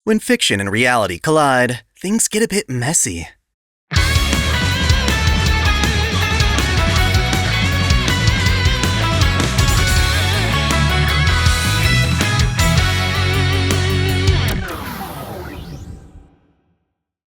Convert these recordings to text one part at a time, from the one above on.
When fiction and reality collide, things get a bit messy.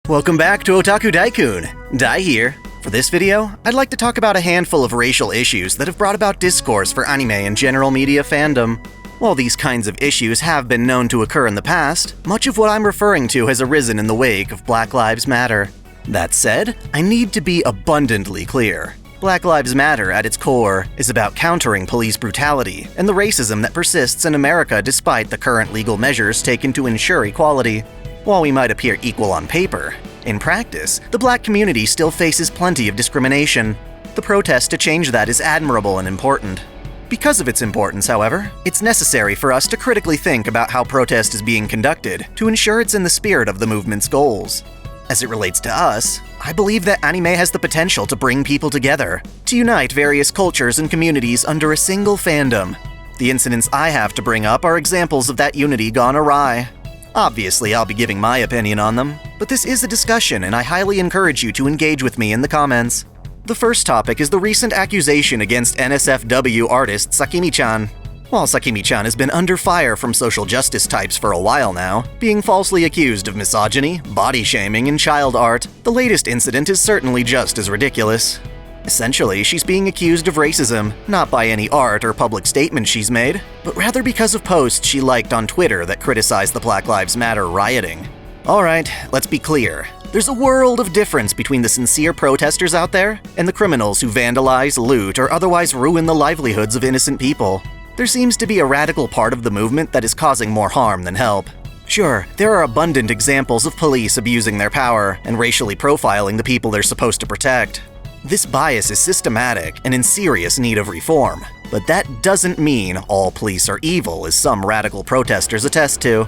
Welcome back to Otaku Daikun. Dai here. For this video, I'd like to talk about a handful of racial issues that have brought about discourse for anime and general media fandom. While these kinds of issues have been known to occur in the past, much of what I'm referring to has arisen in the wake of Black Lives Matter. That said, I need to be abundantly clear. Black Lives Matter, at its core, is about countering police brutality and the racism that persists in America despite the current legal measures taken to ensure equality. While we might appear equal on paper, in practice, the black community still faces plenty of discrimination. The protest to change that is admirable and important. Because of its importance, however, it's necessary for us to critically think about how protest is being conducted to ensure it's in the spirit of the movement's goals. As it relates to us, I believe that anime has the potential to bring people together, to unite various cultures and communities under a single fandom. The incidents I have to bring up are examples of that unity gone awry. Obviously, I'll be giving my opinion on them, but this is a discussion and I highly encourage you to engage with me in the comments. The first topic is the recent accusation against NSFW artist Sakimi-chan. While Sakimi-chan has been under fire from social justice types for a while now, being falsely accused of misogyny, body shaming, and child art, the latest incident is certainly just as ridiculous. Essentially, she's being accused of racism, not by any art or public statements she's made, but rather because of posts she liked on Twitter that criticized the Black Lives Matter rioting. Alright, let's be clear. There's a world of difference between the sincere protesters out there and the criminals who vandalize, loot, or otherwise ruin the livelihoods of innocent people. There seems to be a radical part of the movement that is causing more harm than help. Sure, there are abundant examples of police abusing their power and racially profiling the people they're supposed to protect. This bias is systematic and in serious need of reform, but that doesn't mean all police are evil, as some radical protesters attest to.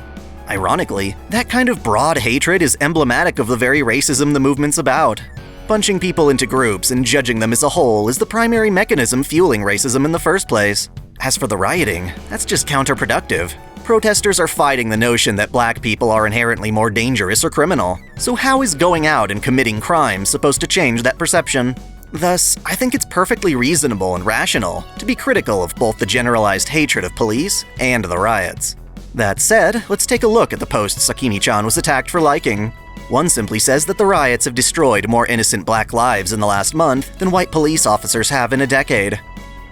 Ironically, that kind of broad hatred is emblematic of the very racism the movement's about. Bunching people into groups and judging them as a whole is the primary mechanism fueling racism in the first place. As for the rioting, that's just counterproductive. Protesters are fighting the notion that black people are inherently more dangerous or criminal. So how is going out and committing crimes supposed to change that perception? Thus, I think it's perfectly reasonable and rational to be critical of both the generalized hatred of police and the riots. That said, let's take a look at the post Sakimi-chan was attacked for liking. One simply says that the riots have destroyed more innocent black lives in the last month than white police officers have in a decade.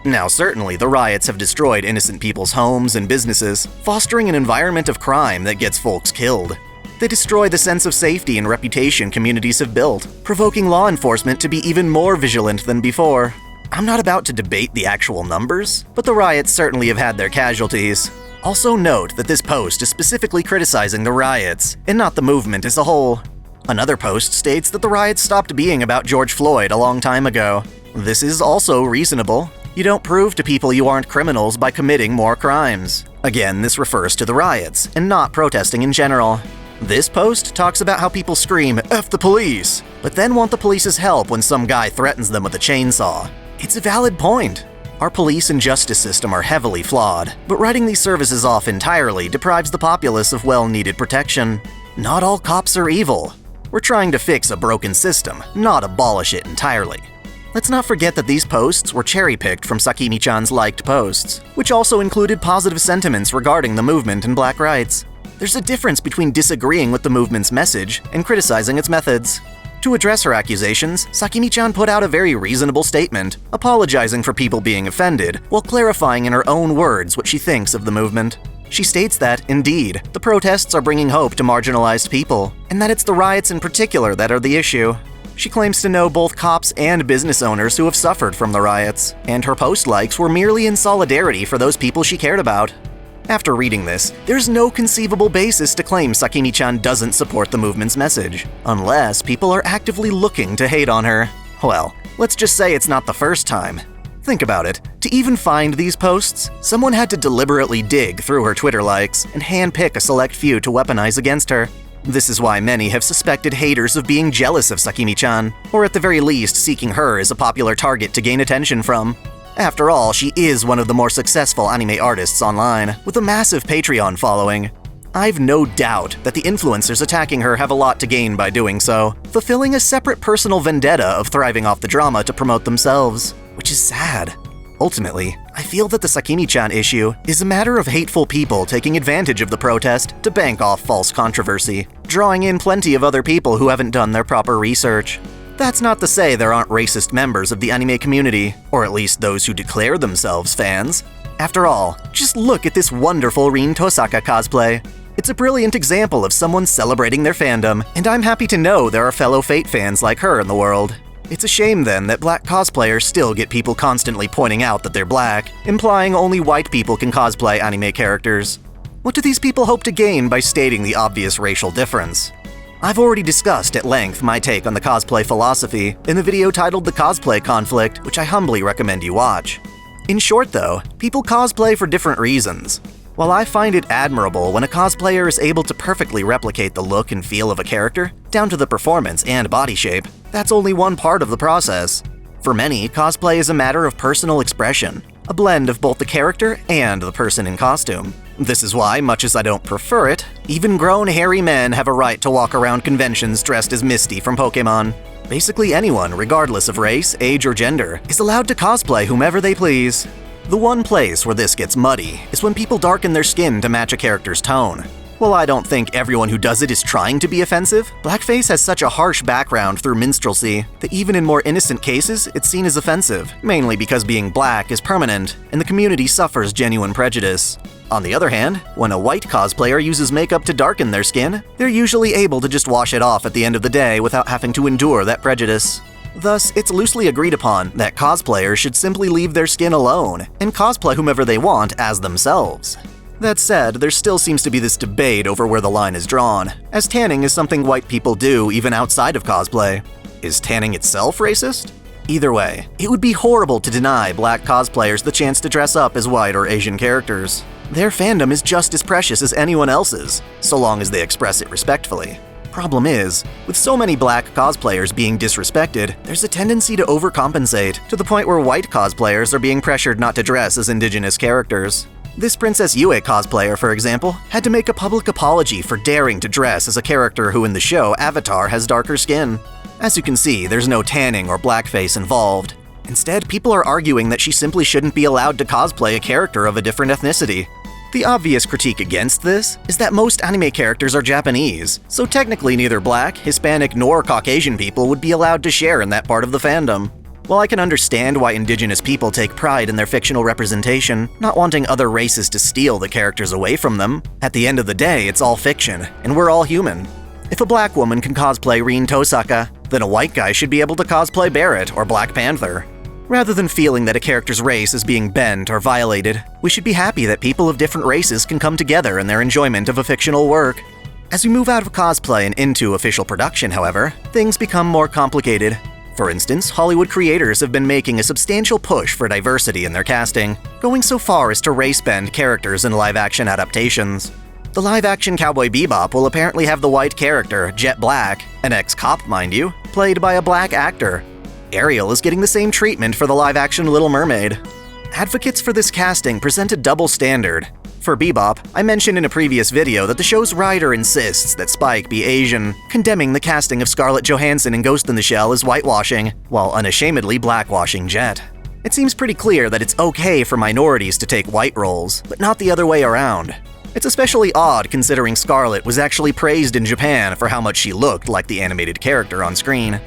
Now, certainly, the riots have destroyed innocent people's homes and businesses, fostering an environment of crime that gets folks killed. They destroy the sense of safety and reputation communities have built, provoking law enforcement to be even more vigilant than before. I'm not about to debate the actual numbers, but the riots certainly have had their casualties. Also note that this post is specifically criticizing the riots, and not the movement as a whole. Another post states that the riots stopped being about George Floyd a long time ago. This is also reasonable. You don't prove to people you aren't criminals by committing more crimes. Again, this refers to the riots, and not protesting in general. This post talks about how people scream, "F the police," but then want the police's help when some guy threatens them with a chainsaw. It's a valid point. Our police and justice system are heavily flawed, but writing these services off entirely deprives the populace of well-needed protection. Not all cops are evil. We're trying to fix a broken system, not abolish it entirely. Let's not forget that these posts were cherry-picked from Sakimi-chan's liked posts, which also included positive sentiments regarding the movement and black rights. There's a difference between disagreeing with the movement's message and criticizing its methods. To address her accusations, Sakimi-chan put out a very reasonable statement, apologizing for people being offended, while clarifying in her own words what she thinks of the movement. She states that, indeed, the protests are bringing hope to marginalized people, and that it's the riots in particular that are the issue. She claims to know both cops and business owners who have suffered from the riots, and her post likes were merely in solidarity for those people she cared about. After reading this, there's no conceivable basis to claim Sakimi-chan doesn't support the movement's message, unless people are actively looking to hate on her. Well, let's just say it's not the first time. Think about it. To even find these posts, someone had to deliberately dig through her Twitter likes and handpick a select few to weaponize against her. This is why many have suspected haters of being jealous of Sakimi-chan, or at the very least seeking her as a popular target to gain attention from. After all, she is one of the more successful anime artists online, with a massive Patreon following. I've no doubt that the influencers attacking her have a lot to gain by doing so, fulfilling a separate personal vendetta of thriving off the drama to promote themselves, which is sad. Ultimately, I feel that the Sakimi-chan issue is a matter of hateful people taking advantage of the protest to bank off false controversy, drawing in plenty of other people who haven't done their proper research. That's not to say there aren't racist members of the anime community, or at least those who declare themselves fans. After all, just look at this wonderful Rin Tosaka cosplay. It's a brilliant example of someone celebrating their fandom, and I'm happy to know there are fellow Fate fans like her in the world. It's a shame then that black cosplayers still get people constantly pointing out that they're black, implying only white people can cosplay anime characters. What do these people hope to gain by stating the obvious racial difference? I've already discussed at length my take on the cosplay philosophy in the video titled The Cosplay Conflict, which I humbly recommend you watch. In short though, people cosplay for different reasons. While I find it admirable when a cosplayer is able to perfectly replicate the look and feel of a character, down to the performance and body shape, that's only one part of the process. For many, cosplay is a matter of personal expression, a blend of both the character and the person in costume. This is why, much as I don't prefer it, even grown hairy men have a right to walk around conventions dressed as Misty from Pokémon. Basically anyone, regardless of race, age, or gender, is allowed to cosplay whomever they please. The one place where this gets muddy is when people darken their skin to match a character's tone. While I don't think everyone who does it is trying to be offensive, blackface has such a harsh background through minstrelsy that even in more innocent cases, it's seen as offensive, mainly because being black is permanent, and the community suffers genuine prejudice. On the other hand, when a white cosplayer uses makeup to darken their skin, they're usually able to just wash it off at the end of the day without having to endure that prejudice. Thus, it's loosely agreed upon that cosplayers should simply leave their skin alone and cosplay whomever they want as themselves. That said, there still seems to be this debate over where the line is drawn, as tanning is something white people do even outside of cosplay. Is tanning itself racist? Either way, it would be horrible to deny black cosplayers the chance to dress up as white or Asian characters. Their fandom is just as precious as anyone else's, so long as they express it respectfully. Problem is, with so many black cosplayers being disrespected, there's a tendency to overcompensate, to the point where white cosplayers are being pressured not to dress as indigenous characters. This Princess Yue cosplayer, for example, had to make a public apology for daring to dress as a character who in the show Avatar has darker skin. As you can see, there's no tanning or blackface involved. Instead, people are arguing that she simply shouldn't be allowed to cosplay a character of a different ethnicity. The obvious critique against this is that most anime characters are Japanese, so technically neither black, Hispanic, nor Caucasian people would be allowed to share in that part of the fandom. While I can understand why indigenous people take pride in their fictional representation, not wanting other races to steal the characters away from them, at the end of the day it's all fiction, and we're all human. If a black woman can cosplay Rin Tosaka, then a white guy should be able to cosplay Barret or Black Panther. Rather than feeling that a character's race is being bent or violated, we should be happy that people of different races can come together in their enjoyment of a fictional work. As we move out of cosplay and into official production, however, things become more complicated. For instance, Hollywood creators have been making a substantial push for diversity in their casting, going so far as to race-bend characters in live-action adaptations. The live-action Cowboy Bebop will apparently have the white character, Jet Black, an ex-cop mind you, played by a black actor. Ariel is getting the same treatment for the live-action Little Mermaid. Advocates for this casting present a double standard. For Bebop, I mentioned in a previous video that the show's writer insists that Spike be Asian, condemning the casting of Scarlett Johansson in Ghost in the Shell as whitewashing, while unashamedly blackwashing Jet. It seems pretty clear that it's okay for minorities to take white roles, but not the other way around. It's especially odd considering Scarlett was actually praised in Japan for how much she looked like the animated character on screen.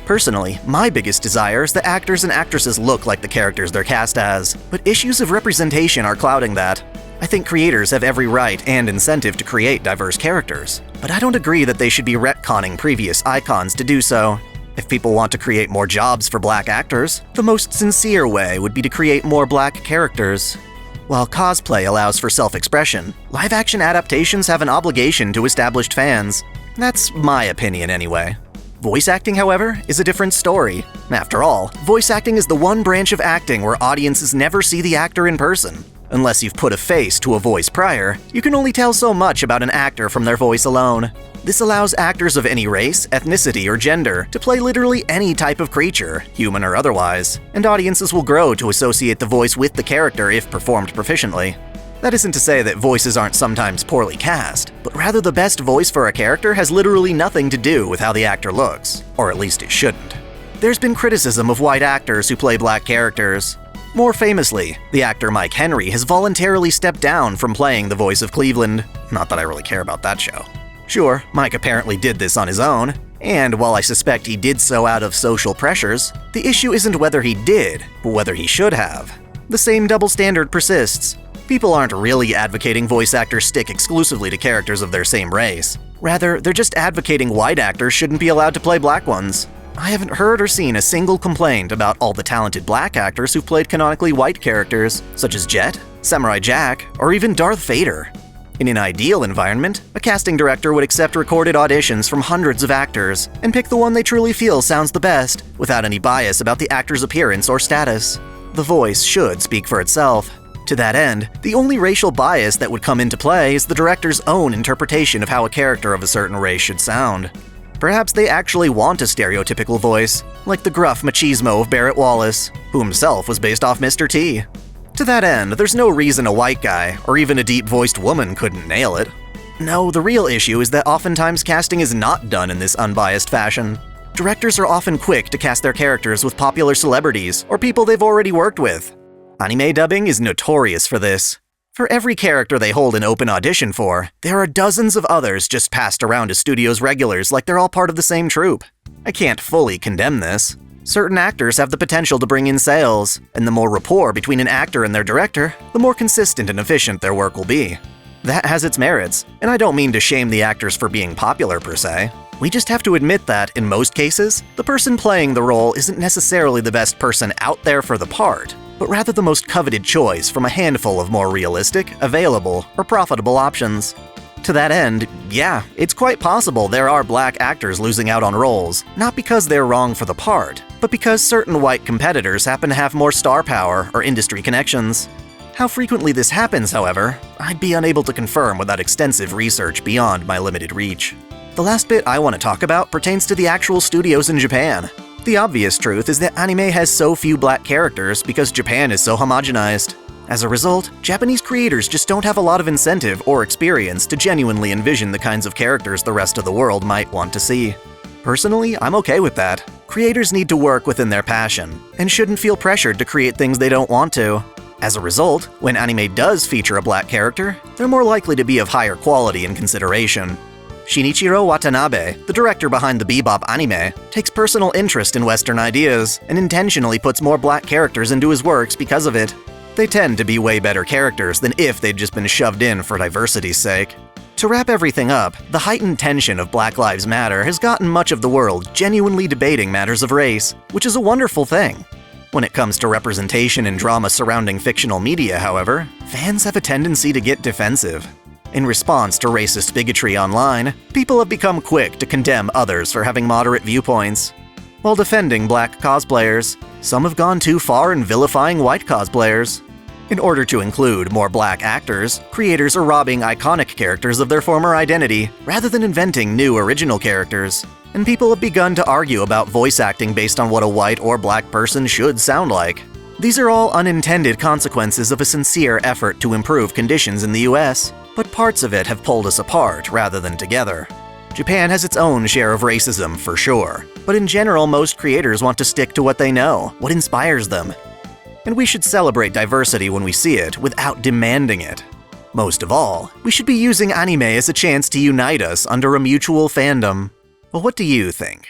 Personally, my biggest desire is that actors and actresses look like the characters they're cast as, but issues of representation are clouding that. I think creators have every right and incentive to create diverse characters, but I don't agree that they should be retconning previous icons to do so. If people want to create more jobs for black actors, the most sincere way would be to create more black characters. While cosplay allows for self-expression, live-action adaptations have an obligation to established fans. That's my opinion anyway. Voice acting, however, is a different story. After all, voice acting is the one branch of acting where audiences never see the actor in person. Unless you've put a face to a voice prior, you can only tell so much about an actor from their voice alone. This allows actors of any race, ethnicity, or gender to play literally any type of creature, human or otherwise, and audiences will grow to associate the voice with the character if performed proficiently. That isn't to say that voices aren't sometimes poorly cast, but rather the best voice for a character has literally nothing to do with how the actor looks, or at least it shouldn't. There's been criticism of white actors who play black characters. More famously, the actor Mike Henry has voluntarily stepped down from playing the voice of Cleveland. Not that I really care about that show. Sure, Mike apparently did this on his own, and while I suspect he did so out of social pressures, the issue isn't whether he did, but whether he should have. The same double standard persists. People aren't really advocating voice actors stick exclusively to characters of their same race. Rather, they're just advocating white actors shouldn't be allowed to play black ones. I haven't heard or seen a single complaint about all the talented black actors who've played canonically white characters, such as Jet, Samurai Jack, or even Darth Vader. In an ideal environment, a casting director would accept recorded auditions from hundreds of actors and pick the one they truly feel sounds the best, without any bias about the actor's appearance or status. The voice should speak for itself. To that end, the only racial bias that would come into play is the director's own interpretation of how a character of a certain race should sound. Perhaps they actually want a stereotypical voice, like the gruff machismo of Barrett Wallace, who himself was based off Mr. T. To that end, there's no reason a white guy, or even a deep-voiced woman, couldn't nail it. No, the real issue is that oftentimes casting is not done in this unbiased fashion. Directors are often quick to cast their characters with popular celebrities or people they've already worked with. Anime dubbing is notorious for this. For every character they hold an open audition for, there are dozens of others just passed around as studio's regulars like they're all part of the same troupe. I can't fully condemn this. Certain actors have the potential to bring in sales, and the more rapport between an actor and their director, the more consistent and efficient their work will be. That has its merits, and I don't mean to shame the actors for being popular per se. We just have to admit that, in most cases, the person playing the role isn't necessarily the best person out there for the part, but rather the most coveted choice from a handful of more realistic, available, or profitable options. To that end, yeah, it's quite possible there are black actors losing out on roles, not because they're wrong for the part, but because certain white competitors happen to have more star power or industry connections. How frequently this happens, however, I'd be unable to confirm without extensive research beyond my limited reach. The last bit I want to talk about pertains to the actual studios in Japan. The obvious truth is that anime has so few black characters because Japan is so homogenized. As a result, Japanese creators just don't have a lot of incentive or experience to genuinely envision the kinds of characters the rest of the world might want to see. Personally, I'm okay with that. Creators need to work within their passion, and shouldn't feel pressured to create things they don't want to. As a result, when anime does feature a black character, they're more likely to be of higher quality and consideration. Shinichiro Watanabe, the director behind the Bebop anime, takes personal interest in Western ideas and intentionally puts more black characters into his works because of it. They tend to be way better characters than if they'd just been shoved in for diversity's sake. To wrap everything up, the heightened tension of Black Lives Matter has gotten much of the world genuinely debating matters of race, which is a wonderful thing. When it comes to representation and drama surrounding fictional media, however, fans have a tendency to get defensive. In response to racist bigotry online, people have become quick to condemn others for having moderate viewpoints. While defending black cosplayers, some have gone too far in vilifying white cosplayers. In order to include more black actors, creators are robbing iconic characters of their former identity, rather than inventing new original characters. And people have begun to argue about voice acting based on what a white or black person should sound like. These are all unintended consequences of a sincere effort to improve conditions in the US, but parts of it have pulled us apart rather than together. Japan has its own share of racism, for sure, but in general most creators want to stick to what they know, what inspires them. And we should celebrate diversity when we see it without demanding it. Most of all, we should be using anime as a chance to unite us under a mutual fandom. Well, what do you think?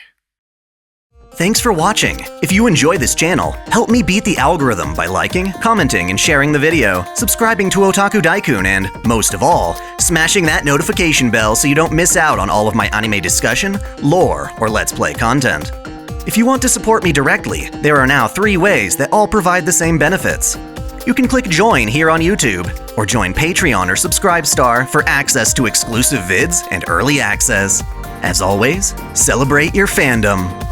Thanks for watching! If you enjoy this channel, help me beat the algorithm by liking, commenting, and sharing the video, subscribing to Otaku Daikun, and, most of all, smashing that notification bell so you don't miss out on all of my anime discussion, lore, or Let's Play content. If you want to support me directly, there are now 3 ways that all provide the same benefits. You can click Join here on YouTube, or join Patreon or Subscribestar for access to exclusive vids and early access. As always, celebrate your fandom!